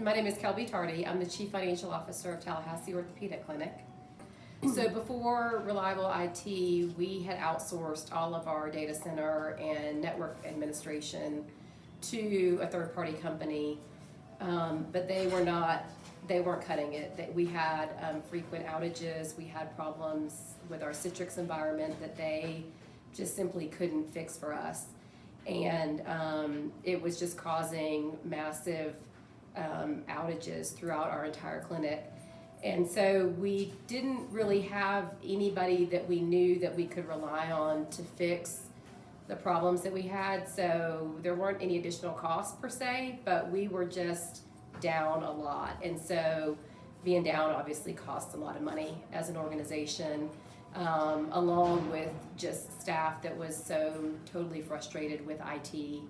My name is Kelby Tardy. I'm the Chief Financial Officer of Tallahassee Orthopedic Clinic. So before Reliable IT, we had outsourced all of our data center and network administration to a third-party company, but they weren't cutting it. We had frequent outages. We had problems with our Citrix environment that they just simply couldn't fix for us. And it was just causing massive outages throughout our entire clinic. And so we didn't really have anybody that we knew that we could rely on to fix the problems that we had. So there weren't any additional costs per se, but we were just down a lot. And so being down obviously costs a lot of money as an organization, along with just staff that was so totally frustrated with IT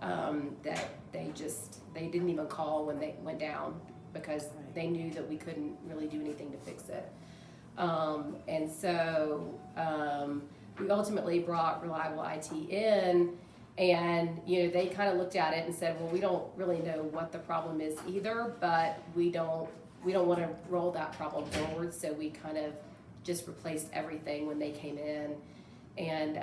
that they didn't even call when they went down because they knew that we couldn't really do anything to fix it. And so we ultimately brought Reliable IT in, and they kind of looked at it and said, well, we don't really know what the problem is either, but we don't want to roll that problem forward, so we kind of just replaced everything when they came in. And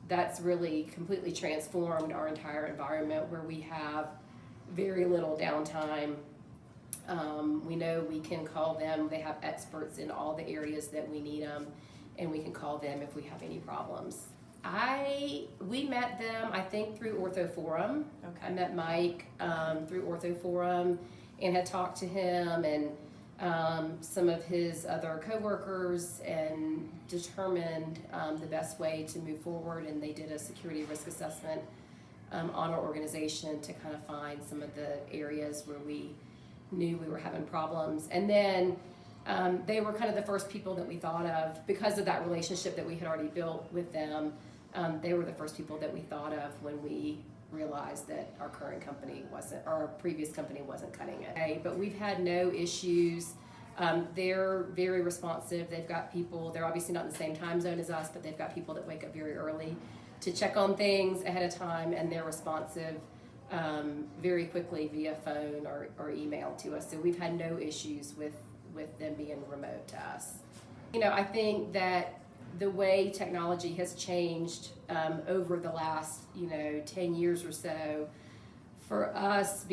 that's really completely transformed our entire environment, where we have very little downtime. We know we can call them. They have experts in all the areas that we need them, and we can call them if we have any problems. We met them, I think, through OrthoForum. Okay. I met Mike through OrthoForum and had talked to him and some of his other coworkers, and determined the best way to move forward. And they did a security risk assessment on our organization to kind of find some of the areas where we knew we were having problems. And then they were kind of the first people that we thought of because of that relationship that we had already built with them. They were the first people that we thought of when we realized that our current company our previous company wasn't cutting it. Okay, but we've had no issues. They're very responsive. They've got people, they're obviously not in the same time zone as us, but they've got people that wake up very early to check on things ahead of time, and they're responsive very quickly via phone or email to us. So we've had no issues with them being remote to us. I think that the way technology has changed over the last 10 years or so, for us it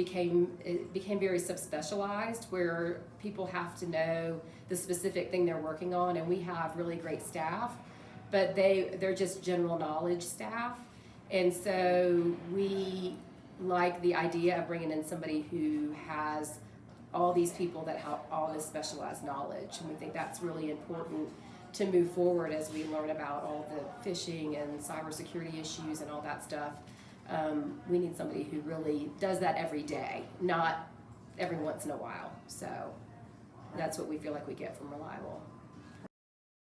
became very subspecialized, where people have to know the specific thing they're working on, and we have really great staff, but they're just general knowledge staff. And so we like the idea of bringing in somebody who has all these people that have all this specialized knowledge, and we think that's really important to move forward as we learn about all the phishing and cybersecurity issues and all that stuff. We need somebody who really does that every day, not every once in a while. So that's what we feel like we get from Reliable.